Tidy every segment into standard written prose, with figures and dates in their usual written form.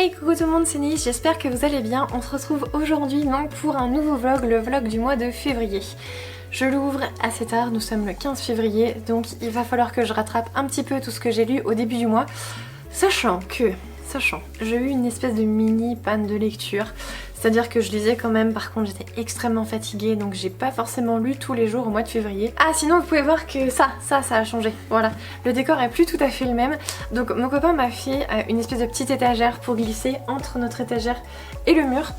Hey coucou tout le monde, c'est Nice, j'espère que vous allez bien. On se retrouve aujourd'hui donc pour un nouveau vlog, le vlog du mois de février. Je l'ouvre assez tard, nous sommes le 15 février, donc il va falloir que je rattrape un petit peu tout ce que j'ai lu au début du mois, sachant que j'ai eu une espèce de mini panne de lecture. C'est-à-dire que je lisais quand même, par contre j'étais extrêmement fatiguée, donc j'ai pas forcément lu tous les jours au mois de février. Ah sinon vous pouvez voir que ça a changé, voilà. Le décor est plus tout à fait le même. Donc mon copain m'a fait une espèce de petite étagère pour glisser entre notre étagère et le mur.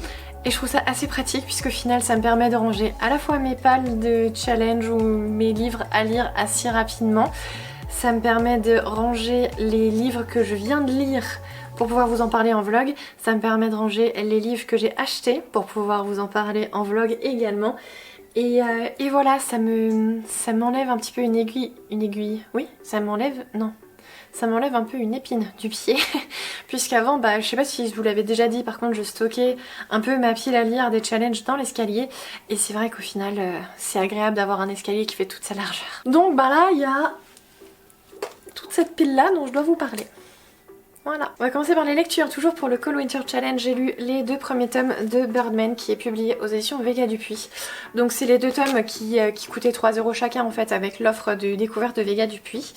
Et je trouve ça assez pratique puisqu'au final ça me permet de ranger à la fois mes pales de challenge ou mes livres à lire assez rapidement. Ça me permet de ranger les livres que je viens de lire pour pouvoir vous en parler en vlog. Ça me permet de ranger les livres que j'ai achetés pour pouvoir vous en parler en vlog également. Et voilà, ça m'enlève un petit peu une aiguille, oui, ça m'enlève un peu une épine du pied. Puisqu'avant, je sais pas si je vous l'avais déjà dit, par contre je stockais un peu ma pile à lire des challenges dans l'escalier. Et c'est vrai qu'au final, c'est agréable d'avoir un escalier qui fait toute sa largeur. Donc là, il y a toute cette pile là dont je dois vous parler. Voilà, on va commencer par les lectures. Toujours pour le Cold Winter Challenge, j'ai lu les 2 premiers tomes de Birdman qui est publié aux éditions Vega Dupuis. Donc c'est les 2 tomes qui coûtaient 3 € chacun en fait avec l'offre de découverte de Vega Dupuis.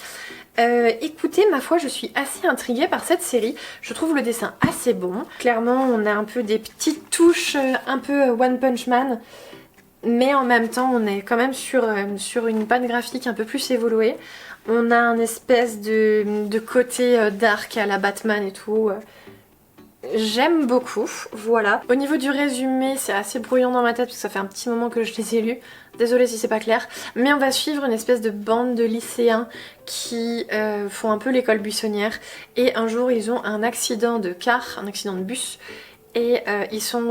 Écoutez, ma foi, je suis assez intriguée par cette série. Je trouve le dessin assez bon. Clairement, on a un peu des petites touches un peu One Punch Man. Mais en même temps, on est quand même sur une panne graphique un peu plus évoluée. On a un espèce de côté dark à la Batman et tout. J'aime beaucoup, voilà. Au niveau du résumé, c'est assez brouillon dans ma tête parce que ça fait un petit moment que je les ai lus. Désolée si c'est pas clair. Mais on va suivre une espèce de bande de lycéens qui font un peu l'école buissonnière. Et un jour, ils ont un accident de car, un accident de bus. Et ils sont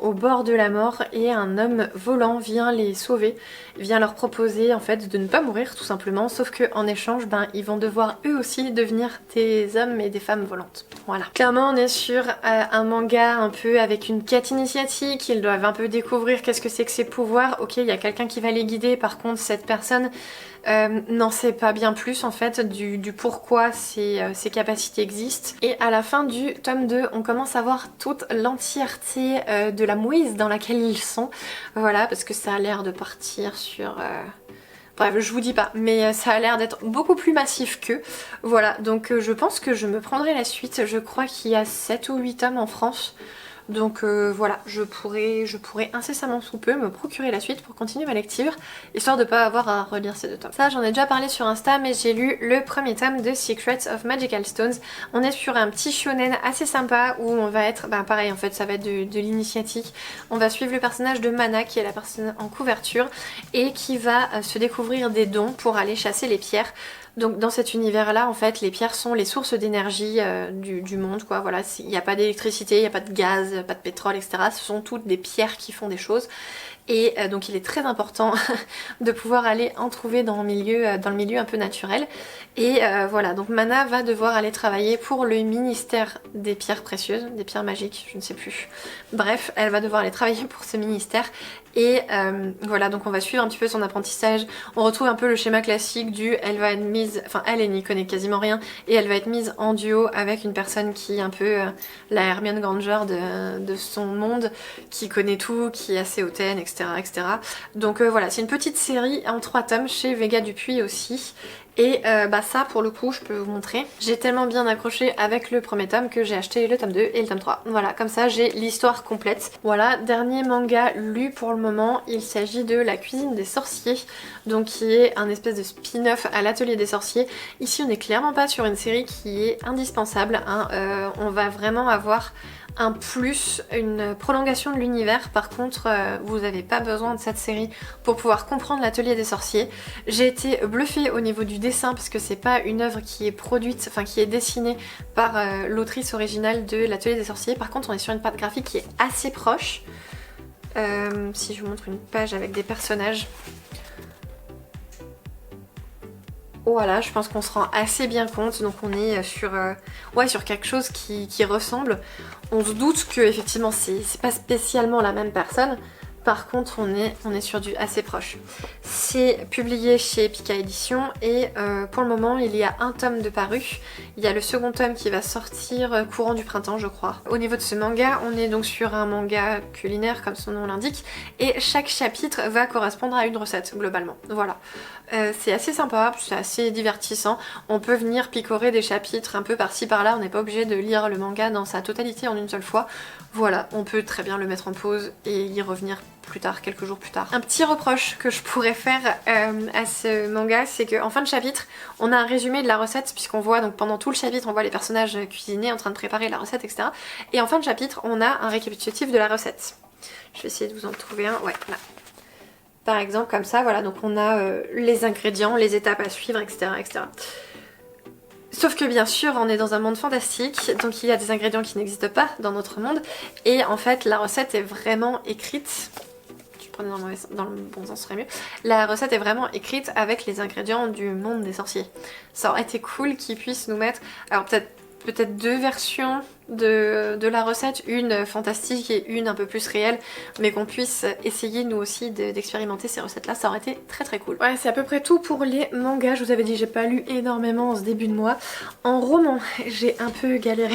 au bord de la mort et un homme volant vient les sauver, vient leur proposer en fait de ne pas mourir tout simplement, sauf que en échange ils vont devoir eux aussi devenir des hommes et des femmes volantes. Voilà. Clairement on est sur un manga un peu avec une quête initiatique, ils doivent un peu découvrir qu'est-ce que c'est que ces pouvoirs. Ok, il y a quelqu'un qui va les guider, par contre cette personne n'en sait pas bien plus en fait du pourquoi ces capacités existent. Et à la fin du tome 2, on commence à voir toute l'entièreté de la mouise dans laquelle ils sont. Voilà, parce que ça a l'air de partir sur... Bref, je vous dis pas, mais ça a l'air d'être beaucoup plus massif qu'eux. Voilà, donc je pense que je me prendrai la suite. Je crois qu'il y a 7 ou 8 tomes en France. Donc voilà, je pourrais incessamment sous peu me procurer la suite pour continuer ma lecture, histoire de pas avoir à relire ces 2 tomes. Ça j'en ai déjà parlé sur Insta, mais j'ai lu le premier tome de Secrets of Magical Stones. On est sur un petit shonen assez sympa où on va être, pareil en fait ça va être de l'initiatique. On va suivre le personnage de Mana qui est la personne en couverture et qui va se découvrir des dons pour aller chasser les pierres. Donc dans cet univers là en fait les pierres sont les sources d'énergie du monde quoi, voilà, il n'y a pas d'électricité, il n'y a pas de gaz, pas de pétrole etc, ce sont toutes des pierres qui font des choses. Et donc il est très important de pouvoir aller en trouver dans le milieu un peu naturel. Et voilà, donc Mana va devoir aller travailler pour le ministère des pierres précieuses, des pierres magiques, je ne sais plus. Bref, elle va devoir aller travailler pour ce ministère. Et voilà, donc on va suivre un petit peu son apprentissage. On retrouve un peu le schéma classique du elle va être mise, enfin elle n'y connaît quasiment rien, et elle va être mise en duo avec une personne qui est un peu la Hermione Granger de son monde, qui connaît tout, qui est assez hautaine, etc. etc. Donc voilà, c'est une petite série en 3 tomes chez Vega Dupuis aussi. Et ça pour le coup je peux vous montrer. J'ai tellement bien accroché avec le premier tome que j'ai acheté le tome 2 et le tome 3. Voilà, comme ça j'ai l'histoire complète. Voilà, dernier manga lu pour le moment, il s'agit de La Cuisine des Sorciers, donc qui est un espèce de spin-off à l'Atelier des Sorciers. Ici on n'est clairement pas sur une série qui est indispensable, hein. On va vraiment avoir un plus, une prolongation de l'univers. Par contre vous n'avez pas besoin de cette série pour pouvoir comprendre l'Atelier des Sorciers. J'ai été bluffée au niveau du dessin parce que c'est pas une œuvre qui est produite, enfin qui est dessinée par l'autrice originale de l'Atelier des Sorciers. Par contre on est sur une patte graphique qui est assez proche. Si je vous montre une page avec des personnages, voilà, je pense qu'on se rend assez bien compte. Donc on est sur quelque chose qui ressemble. On se doute que effectivement c'est pas spécialement la même personne, Par contre on est sur du assez proche. C'est publié chez Pika Édition et pour le moment il y a un tome de paru. Il y a le second tome qui va sortir courant du printemps je crois. Au niveau de ce manga, on est donc sur un manga culinaire comme son nom l'indique et chaque chapitre va correspondre à une recette globalement. Voilà. C'est assez sympa, c'est assez divertissant. On peut venir picorer des chapitres un peu par-ci par-là, on n'est pas obligé de lire le manga dans sa totalité en une seule fois. Voilà, on peut très bien le mettre en pause et y revenir plus tard, quelques jours plus tard. Un petit reproche que je pourrais faire à ce manga, c'est qu'en fin de chapitre, on a un résumé de la recette, puisqu'on voit donc pendant tout le chapitre, on voit les personnages cuisiner en train de préparer la recette, etc. Et en fin de chapitre, on a un récapitulatif de la recette. Je vais essayer de vous en trouver un, ouais, là. Par exemple, comme ça, voilà, donc on a les ingrédients, les étapes à suivre, etc., etc. Sauf que bien sûr on est dans un monde fantastique, donc il y a des ingrédients qui n'existent pas dans notre monde et en fait la recette est vraiment écrite, je prenais dans le bon sens ce serait mieux, la recette est vraiment écrite avec les ingrédients du monde des sorciers. Ça aurait été cool qu'ils puissent nous mettre, alors peut-être deux versions de la recette, une fantastique et une un peu plus réelle, mais qu'on puisse essayer nous aussi d'expérimenter ces recettes là, ça aurait été très très cool. Ouais, c'est à peu près tout pour les mangas. Je vous avais dit j'ai pas lu énormément en ce début de mois. En roman, j'ai un peu galéré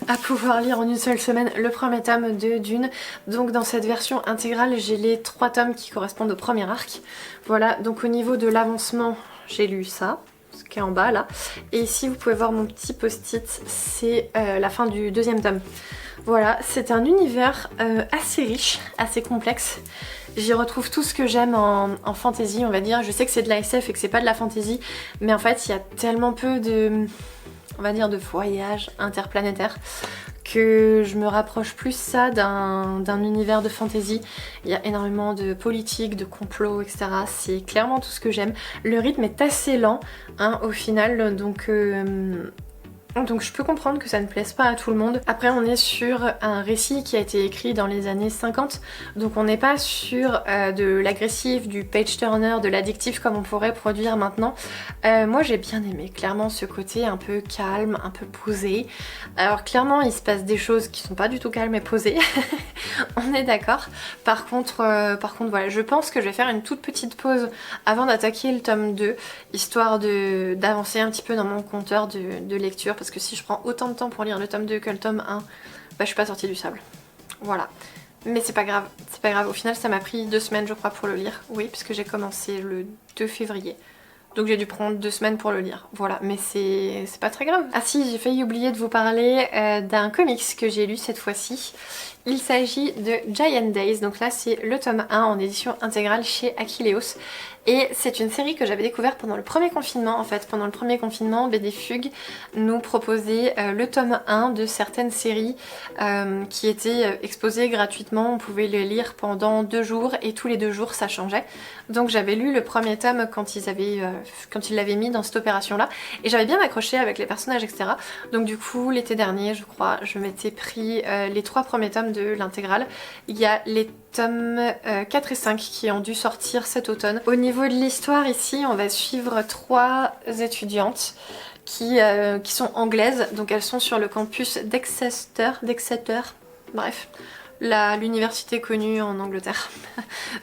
à pouvoir lire en une seule semaine le premier tome de Dune. Donc dans cette version intégrale, j'ai les 3 tomes qui correspondent au premier arc. Voilà, donc au niveau de l'avancement, j'ai lu ça, ce qui est en bas là. Et ici vous pouvez voir mon petit post-it, c'est la fin du 2e tome. Voilà, c'est un univers assez riche, assez complexe. J'y retrouve tout ce que j'aime en fantasy, on va dire. Je sais que c'est de la SF et que c'est pas de la fantasy, mais en fait il y a tellement peu de, on va dire, de voyages interplanétaires que je me rapproche plus ça d'un univers de fantasy. Il y a énormément de politique, de complot, etc. C'est clairement tout ce que j'aime. Le rythme est assez lent hein, au final, donc je peux comprendre que ça ne plaise pas à tout le monde. Après on est sur un récit qui a été écrit dans les années 50, donc on n'est pas sur de l'agressif, du page turner, de l'addictif comme on pourrait produire maintenant. Moi j'ai bien aimé clairement ce côté un peu calme, un peu posé. Alors clairement il se passe des choses qui sont pas du tout calmes et posées, on est d'accord. Par contre voilà, je pense que je vais faire une toute petite pause avant d'attaquer le tome 2, histoire d'avancer un petit peu dans mon compteur de lecture. Parce que si je prends autant de temps pour lire le tome 2 que le tome 1, bah je suis pas sortie du sable. Voilà. Mais c'est pas grave, c'est pas grave. Au final ça m'a pris 2 semaines je crois pour le lire. Oui, puisque j'ai commencé le 2 février. Donc j'ai dû prendre 2 semaines pour le lire. Voilà, mais c'est pas très grave. Ah si, j'ai failli oublier de vous parler d'un comics que j'ai lu cette fois-ci. Il s'agit de Giant Days, donc là c'est le tome 1 en édition intégrale chez Achilleos. Et c'est une série que j'avais découverte pendant le premier confinement. En fait, pendant le premier confinement, BD Fugue nous proposait le tome 1 de certaines séries qui étaient exposées gratuitement. On pouvait les lire pendant 2 jours et tous les 2 jours ça changeait. Donc j'avais lu le premier tome quand ils l'avaient mis dans cette opération-là. Et j'avais bien accroché avec les personnages, etc. Donc du coup, l'été dernier, je crois, je m'étais pris les 3 premiers tomes de l'intégrale. Il y a les tomes 4 et 5 qui ont dû sortir cet automne. Au niveau de l'histoire ici, on va suivre 3 étudiantes qui sont anglaises, donc elles sont sur le campus d'Exeter, bref, l'université connue en Angleterre.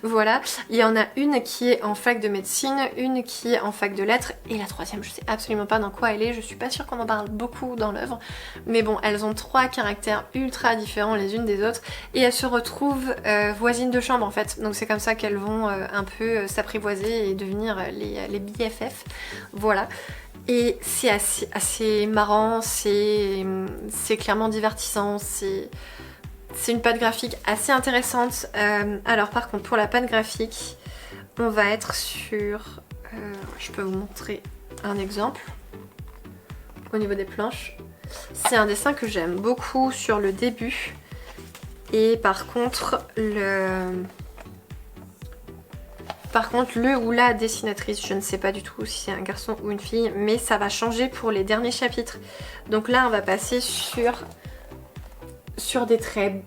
Voilà, il y en a une qui est en fac de médecine, une qui est en fac de lettres et la 3e je sais absolument pas dans quoi elle est, je suis pas sûre qu'on en parle beaucoup dans l'œuvre, mais bon, elles ont 3 caractères ultra différents les unes des autres et elles se retrouvent voisines de chambre en fait, donc c'est comme ça qu'elles vont un peu s'apprivoiser et devenir les BFF, voilà. Et c'est assez marrant, c'est clairement divertissant, c'est une patte graphique assez intéressante. Alors par contre pour la patte graphique, on va être sur... je peux vous montrer un exemple au niveau des planches. C'est un dessin que j'aime beaucoup sur le début. Et par contre le ou la dessinatrice, je ne sais pas du tout si c'est un garçon ou une fille, mais ça va changer pour les derniers chapitres. Donc là on va passer sur des traits.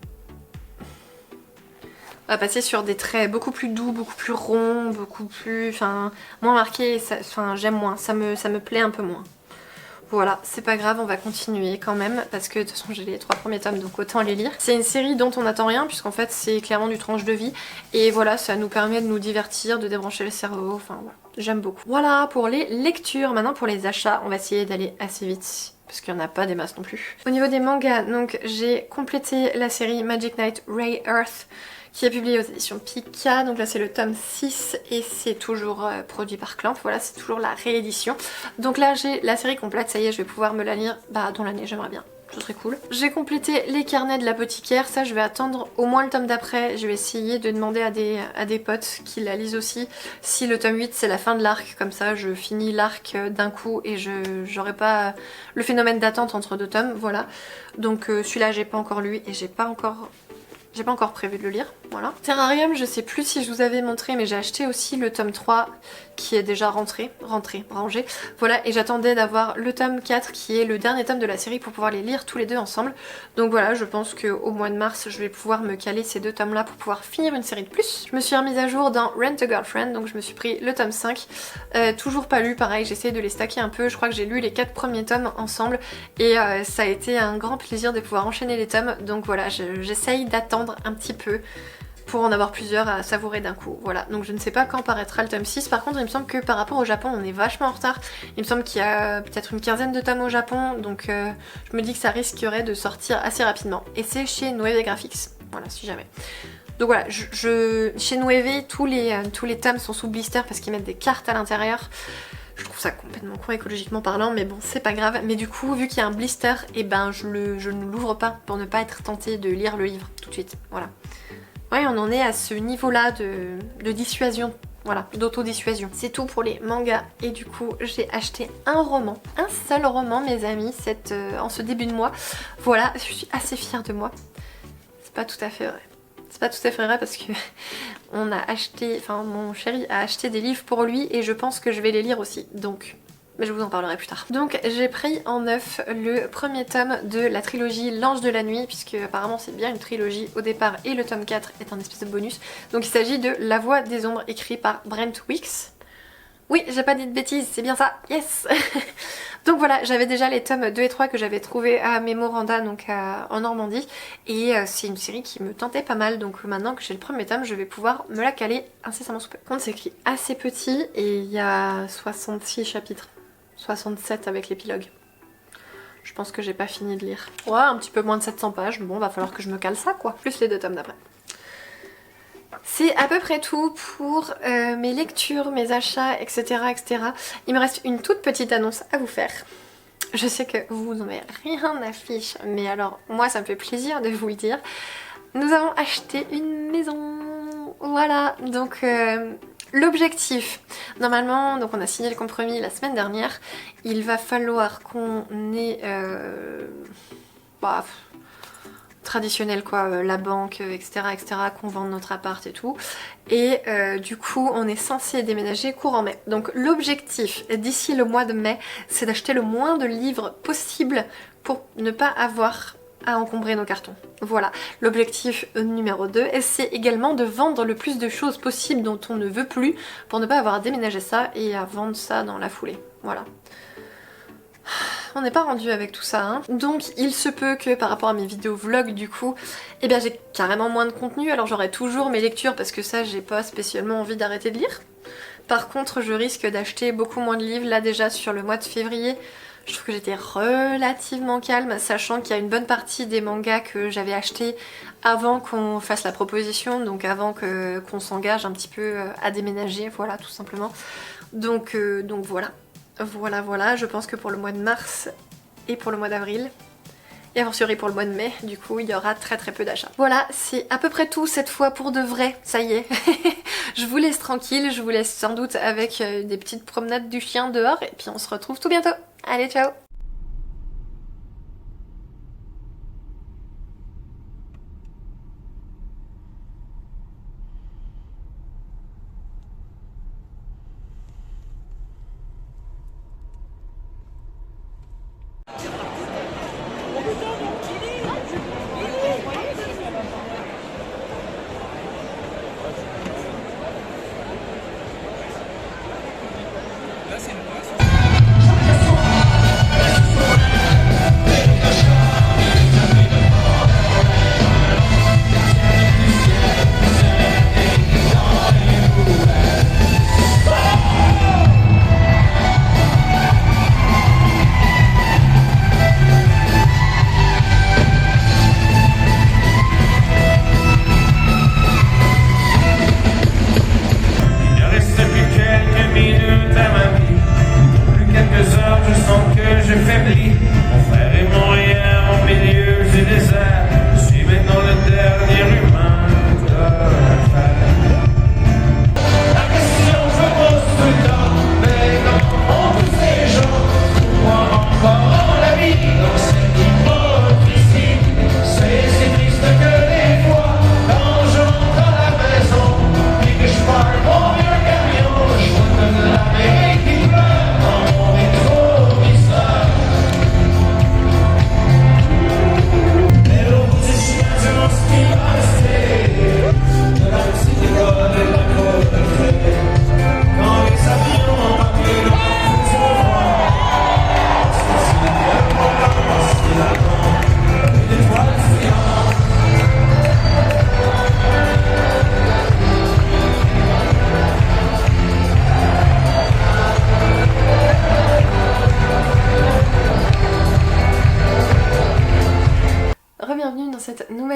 On va passer sur des traits beaucoup plus doux, beaucoup plus ronds, beaucoup plus, moins marqués. J'aime moins, ça me plaît un peu moins. Voilà, c'est pas grave, on va continuer quand même parce que de toute façon j'ai les 3 premiers tomes donc autant les lire. C'est une série dont on n'attend rien puisqu'en fait c'est clairement du tranche de vie et voilà, ça nous permet de nous divertir, de débrancher le cerveau, enfin voilà, j'aime beaucoup. Voilà pour les lectures. Maintenant pour les achats, on va essayer d'aller assez vite parce qu'il n'y en a pas des masses non plus. Au niveau des mangas, donc j'ai complété la série Magic Knight Ray Earth qui est publiée aux éditions Pika, donc là c'est le tome 6 et c'est toujours produit par Clamp, voilà c'est toujours la réédition. Donc là j'ai la série complète, ça y est je vais pouvoir me la lire dans l'année, j'aimerais bien. Ce serait cool. J'ai complété les carnets de l'apothicaire, ça je vais attendre au moins le tome d'après, je vais essayer de demander à des potes qui la lisent aussi si le tome 8 c'est la fin de l'arc, comme ça je finis l'arc d'un coup et j'aurai pas le phénomène d'attente entre 2 tomes, voilà. Donc celui-là j'ai pas encore lu et j'ai pas encore prévu de le lire, voilà. Terrarium, je sais plus si je vous avais montré, mais j'ai acheté aussi le tome 3 qui est déjà rangé. Voilà, et j'attendais d'avoir le tome 4 qui est le dernier tome de la série pour pouvoir les lire tous les deux ensemble. Donc voilà, je pense qu'au mois de mars, je vais pouvoir me caler ces 2 tomes là pour pouvoir finir une série de plus. Je me suis remise à jour dans Rent a Girlfriend, donc je me suis pris le tome 5. Toujours pas lu, pareil, j'essaie de les stacker un peu. Je crois que j'ai lu les 4 premiers tomes ensemble et ça a été un grand plaisir de pouvoir enchaîner les tomes. Donc voilà, j'essaye d'attendre un petit peu pour en avoir plusieurs à savourer d'un coup. Voilà, donc je ne sais pas quand paraîtra le tome 6. Par contre, il me semble que par rapport au Japon, on est vachement en retard. Il me semble qu'il y a peut-être une quinzaine de tomes au Japon, donc je me dis que ça risquerait de sortir assez rapidement. Et c'est chez Nueve Graphics, voilà, si jamais. Donc voilà, chez Nueve, tous les tomes sont sous blister parce qu'ils mettent des cartes à l'intérieur. Je trouve ça complètement con écologiquement parlant, mais bon, c'est pas grave. Mais du coup, vu qu'il y a un blister, et ben je ne l'ouvre pas pour ne pas être tentée de lire le livre tout de suite. Voilà. Ouais, on en est à ce niveau-là de dissuasion. Voilà, d'autodissuasion. C'est tout pour les mangas. Et du coup, j'ai acheté un roman. Un seul roman, mes amis, en ce début de mois. Voilà, je suis assez fière de moi. C'est pas tout à fait vrai. C'est pas tout à fait vrai parce que mon chéri a acheté des livres pour lui et je pense que je vais les lire aussi, donc mais je vous en parlerai plus tard. Donc j'ai pris en neuf le premier tome de la trilogie L'Ange de la Nuit, puisque apparemment c'est bien une trilogie au départ et le tome 4 est un espèce de bonus. Donc il s'agit de La Voix des Ombres écrit par Brent Weeks. Oui, j'ai pas dit de bêtises, c'est bien ça, yes. Donc voilà, j'avais déjà les tomes 2 et 3 que j'avais trouvés à Memoranda, donc en Normandie, et c'est une série qui me tentait pas mal, donc maintenant que j'ai le premier tome, je vais pouvoir me la caler incessamment sous peu. Par contre, c'est écrit assez petit et il y a 66 chapitres, 67 avec l'épilogue. Je pense que j'ai pas fini de lire. Ouais, un petit peu moins de 700 pages, bon, va falloir que je me cale ça quoi, plus les 2 tomes d'après. C'est à peu près tout pour mes lectures, mes achats, etc., etc. Il me reste une toute petite annonce à vous faire. Je sais que vous n'en avez rien à fiche, mais alors moi ça me fait plaisir de vous le dire. Nous avons acheté une maison. Voilà, donc l'objectif, normalement, donc on a signé le compromis la semaine dernière. Il va falloir qu'on ait... traditionnel quoi, la banque, etc., qu'on vende notre appart et tout. Et du coup, on est censé déménager courant mai. Donc l'objectif d'ici le mois de mai, c'est d'acheter le moins de livres possible pour ne pas avoir à encombrer nos cartons. Voilà, l'objectif numéro 2. Et c'est également de vendre le plus de choses possible dont on ne veut plus pour ne pas avoir à déménager ça et à vendre ça dans la foulée. Voilà. On n'est pas rendu avec tout ça, hein. Donc il se peut que par rapport à mes vidéos vlog du coup, eh bien j'ai carrément moins de contenu, alors j'aurai toujours mes lectures parce que ça j'ai pas spécialement envie d'arrêter de lire. Par contre je risque d'acheter beaucoup moins de livres, là déjà sur le mois de février, je trouve que j'étais relativement calme, sachant qu'il y a une bonne partie des mangas que j'avais achetés avant qu'on fasse la proposition, donc avant qu'on s'engage un petit peu à déménager, voilà tout simplement. Donc voilà. Voilà, je pense que pour le mois de mars et pour le mois d'avril, et a fortiori pour le mois de mai, du coup, il y aura très peu d'achats. Voilà, c'est à peu près tout cette fois pour de vrai, ça y est. Je vous laisse tranquille, je vous laisse sans doute avec des petites promenades du chien dehors, et puis on se retrouve tout bientôt. Allez, ciao!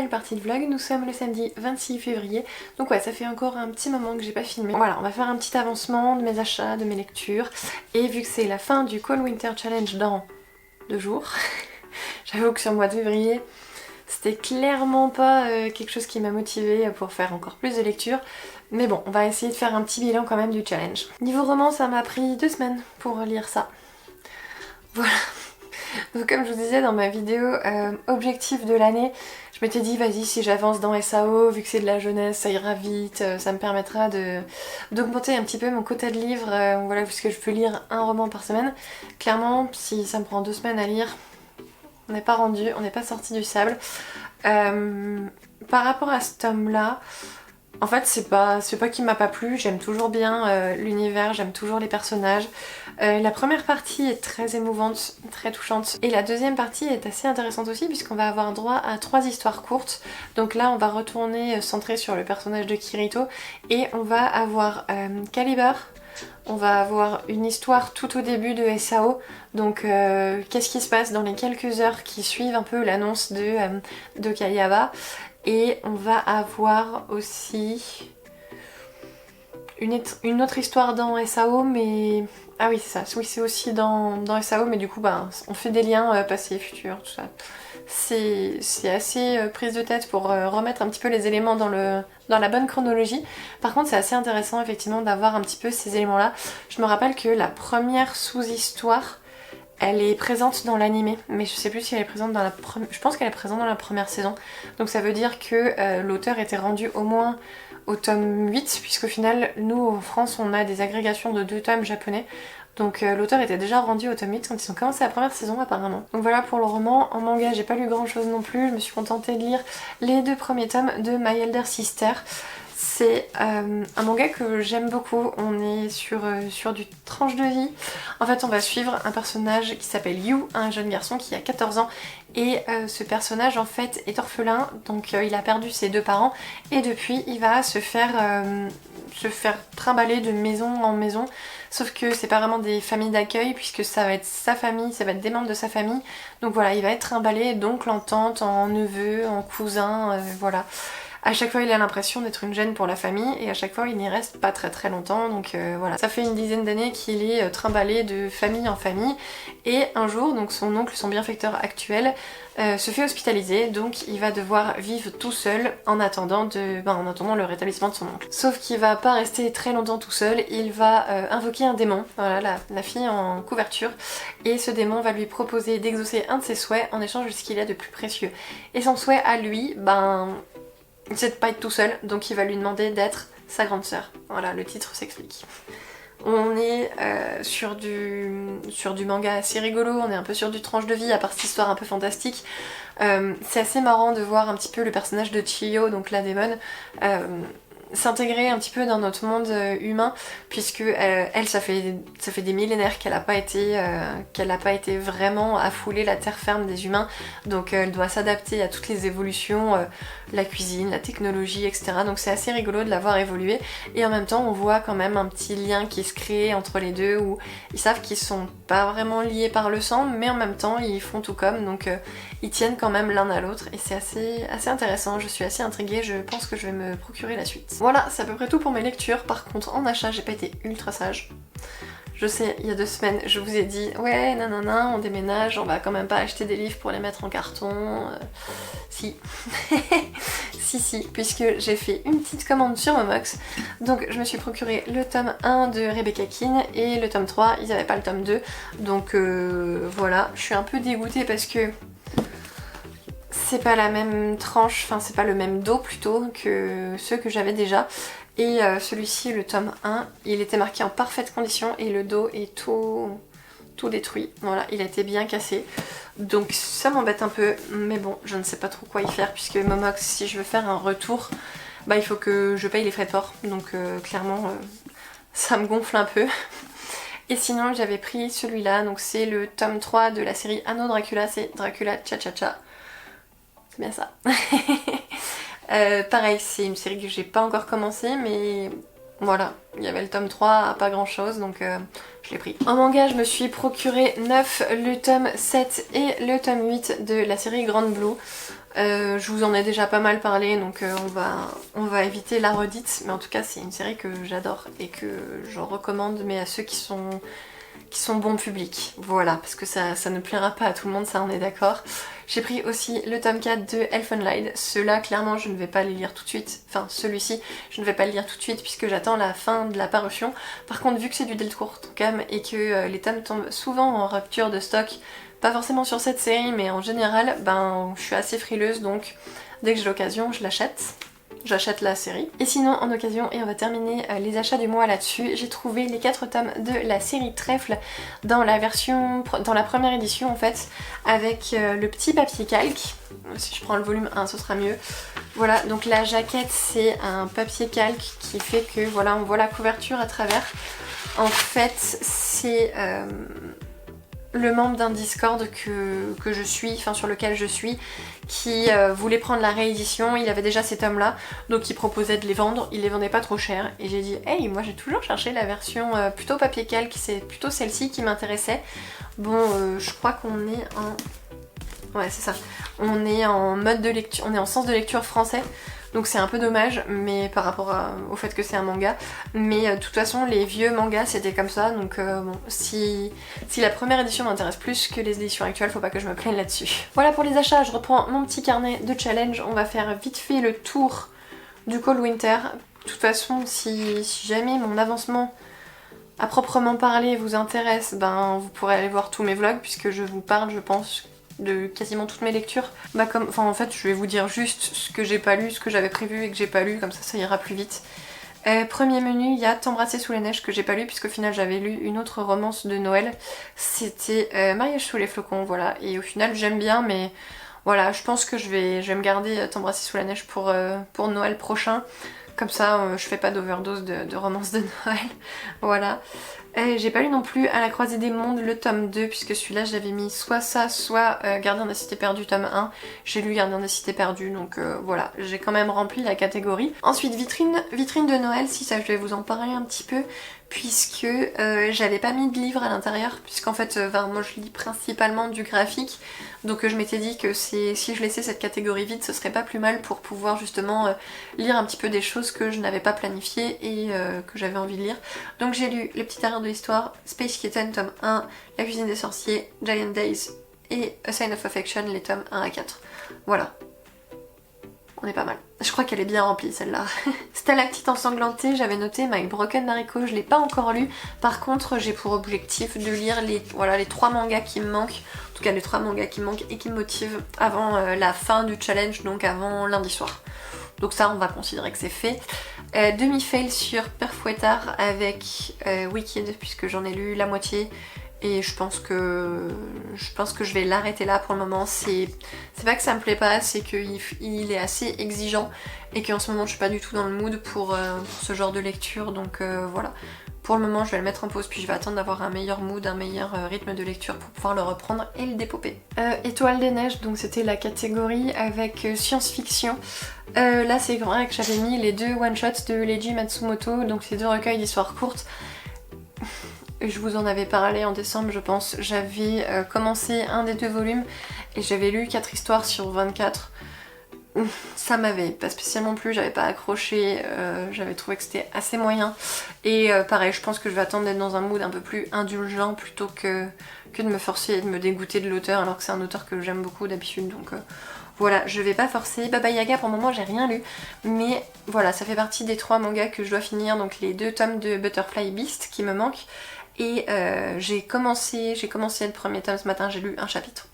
nouvelle partie de vlog. Nous sommes le samedi 26 février, donc ouais, ça fait encore un petit moment que j'ai pas filmé. Voilà, on va faire un petit avancement de mes achats, de mes lectures, et vu que c'est la fin du Cold Winter Challenge dans 2 jours, j'avoue que sur le mois de février, c'était clairement pas quelque chose qui m'a motivée pour faire encore plus de lectures. Mais bon, on va essayer de faire un petit bilan quand même du challenge. Niveau roman, ça m'a pris 2 semaines pour lire ça. Voilà. Donc comme je vous disais dans ma vidéo objectif de l'année, je m'étais dit vas-y, si j'avance dans SAO, vu que c'est de la jeunesse, ça ira vite, ça me permettra d'augmenter un petit peu mon quota de livres, voilà, puisque je peux lire un roman par semaine. Clairement, si ça me prend 2 semaines à lire, on n'est pas rendu, on n'est pas sorti du sable. Par rapport à ce tome-là, en fait c'est pas qu'il m'a pas plu, j'aime toujours bien l'univers, j'aime toujours les personnages. La première partie est très émouvante, très touchante, et la deuxième partie est assez intéressante aussi puisqu'on va avoir droit à 3 histoires courtes. Donc là on va retourner centré sur le personnage de Kirito et on va avoir Caliber. On va avoir une histoire tout au début de SAO, donc qu'est-ce qui se passe dans les quelques heures qui suivent un peu l'annonce de Kayaba. Et on va avoir aussi une autre histoire dans SAO, mais... Ah oui c'est ça, oui c'est aussi dans SAO, mais du coup bah, on fait des liens passé et futur, tout ça. C'est assez prise de tête pour remettre un petit peu les éléments dans la bonne chronologie. Par contre c'est assez intéressant effectivement d'avoir un petit peu ces éléments là. Je me rappelle que la première sous-histoire, elle est présente dans l'animé, mais je sais plus si elle est présente dans la première... Je pense qu'elle est présente dans la première saison. Donc ça veut dire que l'auteur était rendu au moins au tome 8, puisqu'au final, nous en France, on a des agrégations de 2 tomes japonais. Donc l'auteur était déjà rendu au tome 8 quand ils ont commencé la première saison apparemment. Donc voilà pour le roman. En manga, j'ai pas lu grand chose non plus. Je me suis contentée de lire les 2 premiers tomes de My Elder Sister. C'est un manga que j'aime beaucoup, on est sur du tranche de vie. En fait on va suivre un personnage qui s'appelle Yu, un jeune garçon qui a 14 ans. Et ce personnage en fait est orphelin, donc il a perdu ses 2 parents. Et depuis il va se faire trimballer de maison en maison. Sauf que c'est pas vraiment des familles d'accueil puisque ça va être sa famille, ça va être des membres de sa famille. Donc voilà, il va être trimballé d'oncle en tante, en neveu, en cousin, voilà. À chaque fois il a l'impression d'être une gêne pour la famille et à chaque fois il n'y reste pas très longtemps, donc voilà. Ça fait une dizaine d'années qu'il est trimballé de famille en famille et un jour donc son oncle, son bienfaiteur actuel, se fait hospitaliser, donc il va devoir vivre tout seul en attendant le rétablissement de son oncle. Sauf qu'il va pas rester très longtemps tout seul, il va invoquer un démon, voilà la fille en couverture, et ce démon va lui proposer d'exaucer un de ses souhaits en échange de ce qu'il a de plus précieux. Et son souhait à lui, c'est de pas être tout seul, donc il va lui demander d'être sa grande sœur. Voilà, le titre s'explique. On est sur du manga assez rigolo, on est un peu sur du tranche de vie, à part cette histoire un peu fantastique. C'est assez marrant de voir un petit peu le personnage de Chiyo, donc la démon, s'intégrer un petit peu dans notre monde humain, puisque elle ça fait des millénaires qu'elle n'a pas été vraiment à fouler la terre ferme des humains, donc elle doit s'adapter à toutes les évolutions, la cuisine, la technologie, etc. Donc c'est assez rigolo de la voir évoluer, et en même temps on voit quand même un petit lien qui se crée entre les deux, où ils savent qu'ils sont pas vraiment liés par le sang, mais en même temps ils font tout comme, donc ils tiennent quand même l'un à l'autre, et c'est assez intéressant. Je suis assez intriguée, je pense que je vais me procurer la suite. Voilà, c'est à peu près tout pour mes lectures. Par contre, en achat, j'ai pas été ultra sage. Je sais, il y a 2 semaines, je vous ai dit « Ouais, nanana, on déménage, on va quand même pas acheter des livres pour les mettre en carton. » Si. si, puisque j'ai fait une petite commande sur Momox. Donc je me suis procuré le tome 1 de Rebecca Keane et le tome 3, ils avaient pas le tome 2. Donc voilà, je suis un peu dégoûtée parce que c'est pas la même tranche, enfin c'est pas le même dos plutôt que ceux que j'avais déjà. Et celui-ci, le tome 1, il était marqué en parfaite condition et le dos est tout détruit. Voilà, il a été bien cassé. Donc ça m'embête un peu, mais bon, je ne sais pas trop quoi y faire puisque Momox, si je veux faire un retour, il faut que je paye les frais de port. Donc clairement, ça me gonfle un peu. Et sinon, j'avais pris celui-là, donc c'est le tome 3 de la série Anno Dracula, c'est Dracula Cha Cha Cha. C'est bien ça. Pareil, c'est une série que j'ai pas encore commencé, mais voilà, il y avait le tome 3 à pas grand chose, donc je l'ai pris. En manga, je me suis procuré 9, le tome 7 et le tome 8 de la série Grand Blue. Je vous en ai déjà pas mal parlé, donc on va éviter la redite, mais en tout cas c'est une série que j'adore et que je recommande, mais à ceux qui sont bon public, voilà, parce que ça ne plaira pas à tout le monde, ça on est d'accord. J'ai pris aussi le tome 4 de Elfenlied, ceux-là clairement je ne vais pas les lire tout de suite, enfin celui-ci je ne vais pas le lire tout de suite puisque j'attends la fin de la parution. Par contre vu que c'est du Delcourt Cam et que les tomes tombent souvent en rupture de stock, pas forcément sur cette série mais en général, ben je suis assez frileuse, donc dès que j'ai l'occasion je l'achète. J'achète la série. Et sinon en occasion, et on va terminer les achats du mois là-dessus, j'ai trouvé les 4 tomes de la série Trèfle dans la première édition en fait, avec le petit papier calque. Si je prends le volume 1 ce sera mieux. Voilà, donc la jaquette c'est un papier calque qui fait que voilà, on voit la couverture à travers. En fait c'est le membre d'un Discord que je suis, enfin sur lequel je suis, qui voulait prendre la réédition. Il avait déjà ces tomes là, donc il proposait de les vendre, il les vendait pas trop cher et j'ai dit hey, moi j'ai toujours cherché la version plutôt papier calque, c'est plutôt celle-ci qui m'intéressait. Bon je crois qu'on est en... ouais c'est ça, on est en mode de lecture, on est en sens de lecture français. Donc c'est un peu dommage, mais par rapport au fait que c'est un manga. Mais de toute façon, les vieux mangas c'était comme ça, donc bon, si la première édition m'intéresse plus que les éditions actuelles, faut pas que je me plaigne là-dessus. Voilà pour les achats, je reprends mon petit carnet de challenge. On va faire vite fait le tour du Cold Winter. De toute façon, si jamais mon avancement à proprement parler vous intéresse, ben vous pourrez aller voir tous mes vlogs, puisque je vous parle, je pense, de quasiment toutes mes lectures. Bah enfin en fait je vais vous dire juste ce que j'ai pas lu, ce que j'avais prévu et que j'ai pas lu, comme ça ira plus vite. Premier menu, il y a T'embrasser sous les neiges que j'ai pas lu puisqu'au final j'avais lu une autre romance de Noël. C'était Mariage sous les flocons, voilà. Et au final j'aime bien, mais voilà, je pense que je vais me garder T'embrasser sous la neige pour Noël prochain. Comme ça je fais pas d'overdose de romances de Noël. Voilà. J'ai pas lu non plus À la croisée des mondes le tome 2 puisque celui-là je l'avais mis soit ça, soit Gardien de la cité perdue tome 1. J'ai lu Gardien de la cité perdue, donc voilà, j'ai quand même rempli la catégorie. Ensuite vitrine de Noël, si ça je vais vous en parler un petit peu, puisque j'avais pas mis de livre à l'intérieur, puisqu'en fait moi je lis principalement du graphique, donc je m'étais dit que si je laissais cette catégorie vide ce serait pas plus mal pour pouvoir justement lire un petit peu des choses que je n'avais pas planifiées et que j'avais envie de lire. Donc j'ai lu Les Petites Erreurs de l'Histoire, Space Kitten tome 1, La cuisine des sorciers, Giant Days et A Sign of Affection, les tomes 1 à 4. Voilà. On est pas mal. Je crois qu'elle est bien remplie celle-là. Stalactite ensanglantée, j'avais noté My Broken Mariko, je l'ai pas encore lu. Par contre, j'ai pour objectif de lire les 3 mangas qui me manquent. En tout cas, les 3 mangas qui me manquent et qui me motivent avant la fin du challenge, donc avant lundi soir. Donc ça, on va considérer que c'est fait. Demi-fail sur Père Fouettard avec Wicked, puisque j'en ai lu la moitié. Et je pense que je vais l'arrêter là pour le moment. C'est pas que ça me plaît pas, c'est qu'il est assez exigeant et qu'en ce moment je suis pas du tout dans le mood pour ce genre de lecture, donc voilà. Pour le moment je vais le mettre en pause, puis je vais attendre d'avoir un meilleur mood, un meilleur rythme de lecture pour pouvoir le reprendre et le dépoper. Étoile des neiges, donc c'était la catégorie avec science-fiction. Là c'est vrai que j'avais mis les 2 one-shots de Leiji Matsumoto, donc ces 2 recueils d'histoires courtes. Je vous en avais parlé en décembre je pense, j'avais commencé un des 2 volumes et j'avais lu 4 histoires sur 24. Ça m'avait pas spécialement plu, j'avais pas accroché, j'avais trouvé que c'était assez moyen. Et pareil, je pense que je vais attendre d'être dans un mood un peu plus indulgent plutôt que de me forcer et de me dégoûter de l'auteur alors que c'est un auteur que j'aime beaucoup d'habitude, donc voilà, je vais pas forcer. Baba Yaga pour le moment j'ai rien lu, mais voilà, ça fait partie des 3 mangas que je dois finir, donc les 2 tomes de Butterfly Beast qui me manquent. Et j'ai commencé le premier tome ce matin, j'ai lu un chapitre.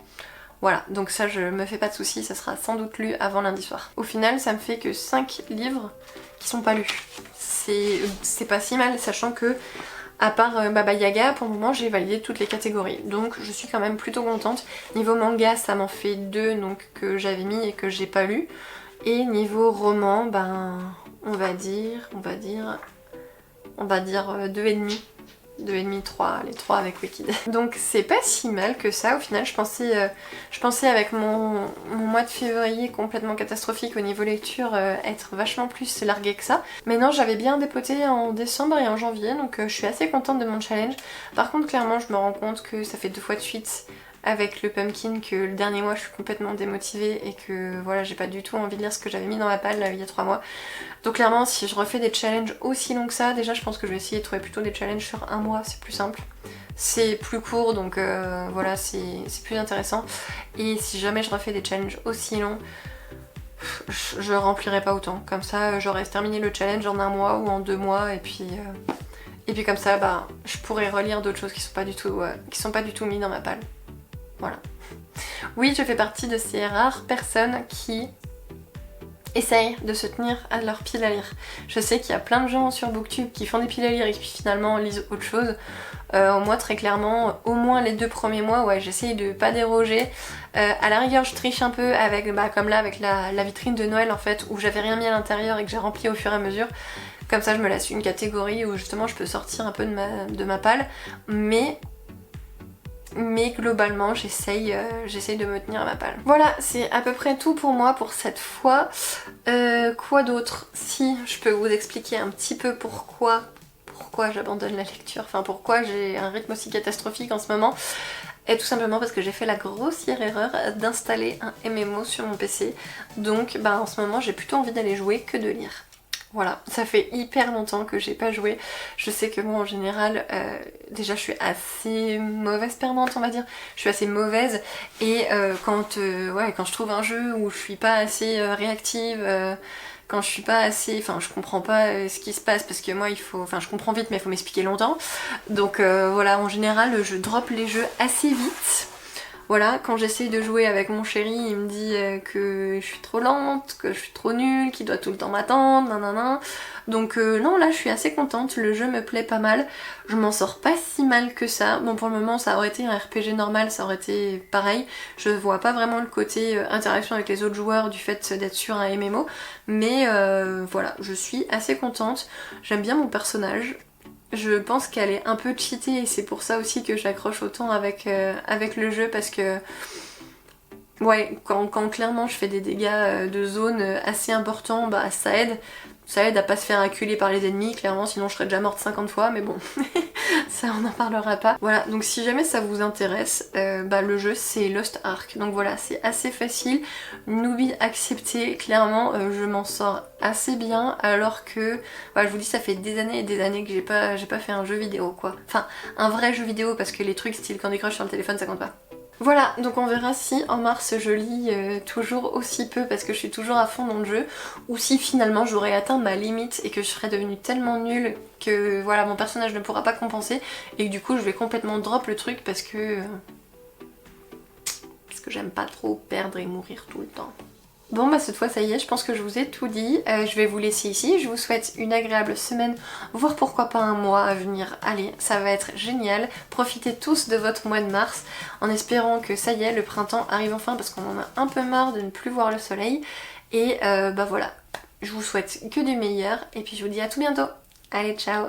Voilà, donc ça je me fais pas de soucis, ça sera sans doute lu avant lundi soir. Au final ça me fait que 5 livres qui sont pas lus. C'est pas si mal, sachant que à part Baba Yaga, pour le moment j'ai validé toutes les catégories. Donc je suis quand même plutôt contente. Niveau manga ça m'en fait 2 donc, que j'avais mis et que j'ai pas lu. Et niveau roman, ben on va dire 2,5. 2,5, 3, les 3 avec Wicked. Donc c'est pas si mal que ça au final. Je pensais avec mon mois de février complètement catastrophique au niveau lecture être vachement plus larguée que ça. Mais non, j'avais bien dépoté en décembre et en janvier, donc je suis assez contente de mon challenge. Par contre clairement je me rends compte que ça fait 2 fois de suite avec le pumpkin que le dernier mois je suis complètement démotivée et que voilà j'ai pas du tout envie de lire ce que j'avais mis dans ma palle il y a 3 mois. Donc clairement si je refais des challenges aussi longs que ça, déjà je pense que je vais essayer de trouver plutôt des challenges sur un mois, c'est plus simple. C'est plus court donc voilà c'est plus intéressant. Et si jamais je refais des challenges aussi longs, je remplirai pas autant. Comme ça j'aurais terminé le challenge en 1 mois ou en 2 mois et puis comme ça bah je pourrais relire d'autres choses qui sont pas du tout mis dans ma palle. Voilà. Oui, je fais partie de ces rares personnes qui essayent de se tenir à leur pile à lire. Je sais qu'il y a plein de gens sur Booktube qui font des piles à lire et qui finalement lisent autre chose. Moi très clairement, au moins les 2 premiers mois, ouais, j'essaye de pas déroger. À la rigueur je triche un peu avec, comme là avec la vitrine de Noël en fait, où j'avais rien mis à l'intérieur et que j'ai rempli au fur et à mesure. Comme ça je me laisse une catégorie où justement je peux sortir un peu de ma palle. Mais globalement j'essaye de me tenir à ma palle. Voilà, c'est à peu près tout pour moi pour cette fois. Quoi d'autre? Si je peux vous expliquer un petit peu pourquoi j'abandonne la lecture, enfin pourquoi j'ai un rythme aussi catastrophique en ce moment. Et tout simplement parce que j'ai fait la grossière erreur d'installer un MMO sur mon PC. Donc bah en ce moment j'ai plutôt envie d'aller jouer que de lire. Voilà, ça fait hyper longtemps que j'ai pas joué. Je sais que moi en général, déjà je suis assez mauvaise perdante on va dire. Je suis assez mauvaise et quand je trouve un jeu où je suis pas assez réactive, quand je suis pas assez... Enfin je comprends pas ce qui se passe parce que moi il faut... Enfin je comprends vite mais il faut m'expliquer longtemps. Donc voilà, en général je drop les jeux assez vite. Voilà, quand j'essaye de jouer avec mon chéri, il me dit que je suis trop lente, que je suis trop nulle, qu'il doit tout le temps m'attendre, nanana. Donc non, là je suis assez contente, le jeu me plaît pas mal. Je m'en sors pas si mal que ça. Bon pour le moment ça aurait été un RPG normal, ça aurait été pareil. Je vois pas vraiment le côté interaction avec les autres joueurs du fait d'être sur un MMO. Mais voilà, je suis assez contente. J'aime bien mon personnage. Je pense qu'elle est un peu cheatée et c'est pour ça aussi que j'accroche autant avec le jeu parce que ouais, quand clairement je fais des dégâts de zone assez importants, bah ça aide à pas se faire acculer par les ennemis, clairement sinon je serais déjà morte 50 fois mais bon ça on n'en parlera pas. Voilà, donc si jamais ça vous intéresse, bah le jeu c'est Lost Ark, donc voilà c'est assez facile, newbie accepté, clairement je m'en sors assez bien alors que voilà, je vous dis ça fait des années et des années que j'ai pas fait un jeu vidéo quoi, enfin un vrai jeu vidéo parce que les trucs style Candy Crush sur le téléphone ça compte pas. Voilà, donc on verra si en mars je lis toujours aussi peu parce que je suis toujours à fond dans le jeu, ou si finalement j'aurais atteint ma limite et que je serais devenue tellement nulle que voilà mon personnage ne pourra pas compenser et que du coup je vais complètement drop le truc parce que j'aime pas trop perdre et mourir tout le temps. Bon bah cette fois ça y est, je pense que je vous ai tout dit, je vais vous laisser ici, je vous souhaite une agréable semaine, voire pourquoi pas un mois à venir, allez ça va être génial, profitez tous de votre mois de mars, en espérant que ça y est, le printemps arrive enfin parce qu'on en a un peu marre de ne plus voir le soleil, et bah voilà, je vous souhaite que du meilleur, et puis je vous dis à tout bientôt, allez ciao.